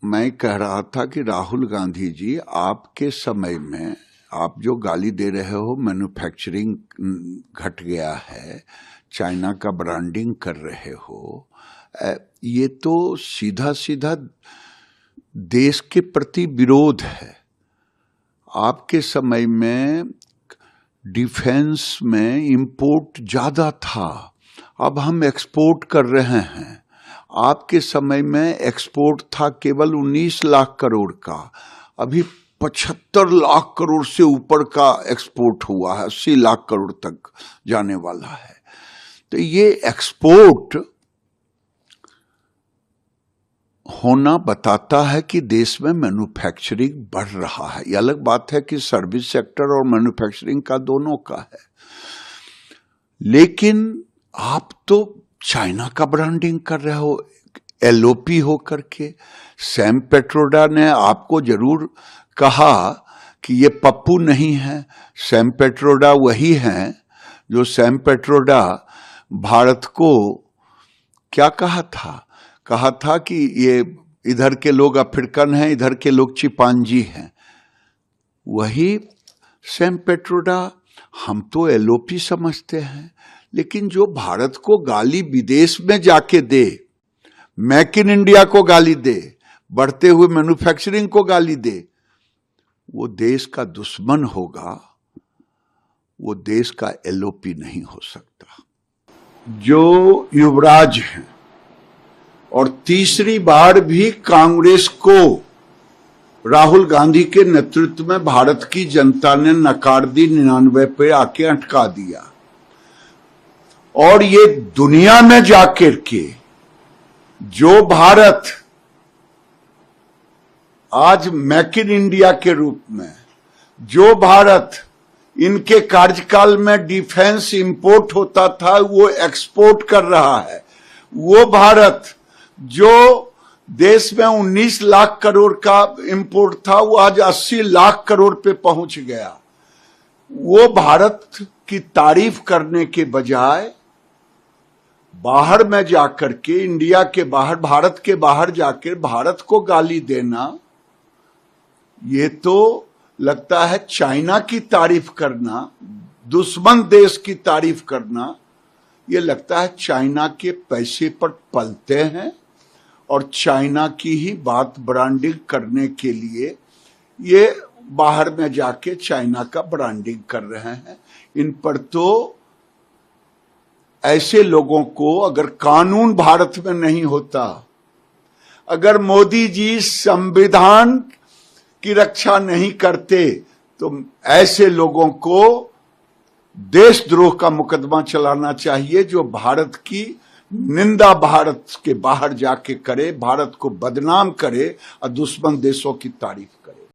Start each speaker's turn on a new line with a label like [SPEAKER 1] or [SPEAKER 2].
[SPEAKER 1] मैं कह रहा था कि राहुल गांधी जी, आपके समय में आप जो गाली दे रहे हो, मैन्युफैक्चरिंग घट गया है, चाइना का ब्रांडिंग कर रहे हो, ये तो सीधा सीधा देश के प्रति विरोध है। आपके समय में डिफेंस में इंपोर्ट ज्यादा था, अब हम एक्सपोर्ट कर रहे हैं। आपके समय में एक्सपोर्ट था केवल 19 लाख करोड़ का, अभी 75 लाख करोड़ से ऊपर का एक्सपोर्ट हुआ है, 80 लाख करोड़ तक जाने वाला है। तो ये एक्सपोर्ट होना बताता है कि देश में मैन्युफैक्चरिंग बढ़ रहा है। ये अलग बात है कि सर्विस सेक्टर और मैन्युफैक्चरिंग का दोनों का है, लेकिन आप तो चाइना का ब्रांडिंग कर रहे हो एलओपी हो करके। सैम पेट्रोडा ने आपको जरूर कहा कि ये पप्पू नहीं है, सैम पेट्रोडा वही हैं जो सैम पेट्रोडा भारत को क्या कहा था कि ये इधर के लोग अफ्रीकन हैं, इधर के लोग चिंपांजी हैं। वही सैम पेट्रोडा। हम तो एलओपी समझते हैं, लेकिन जो भारत को गाली विदेश में जाके दे, मेक इन इंडिया को गाली दे, बढ़ते हुए मैन्युफैक्चरिंग को गाली दे, वो देश का दुश्मन होगा, वो देश का एलओपी नहीं हो सकता। जो युवराज हैं और तीसरी बार भी कांग्रेस को राहुल गांधी के नेतृत्व में भारत की जनता ने नकार दी, 99 पे आके अटका दिया। और ये दुनिया में जाकर के जो भारत आज मेक इन इंडिया के रूप में, जो भारत इनके कार्यकाल में डिफेंस इंपोर्ट होता था वो एक्सपोर्ट कर रहा है, वो भारत जो देश में 19 लाख करोड़ का इंपोर्ट था वो आज 80 लाख करोड़ पे पहुंच गया। वो भारत की तारीफ करने के बजाय बाहर में जाकर के, इंडिया के बाहर, भारत के बाहर जाकर भारत को गाली देना, ये तो लगता है चाइना की तारीफ करना, दुश्मन देश की तारीफ करना। ये लगता है चाइना के पैसे पर पलते हैं और चाइना की ही बात ब्रांडिंग करने के लिए ये बाहर में जाके चाइना का ब्रांडिंग कर रहे हैं। इन पर तो ऐसे लोगों को, अगर कानून भारत में नहीं होता, अगर मोदी जी संविधान की रक्षा नहीं करते, तो ऐसे लोगों को देशद्रोह का मुकदमा चलाना चाहिए, जो भारत की निंदा भारत के बाहर जाके करे, भारत को बदनाम करे और दुश्मन देशों की तारीफ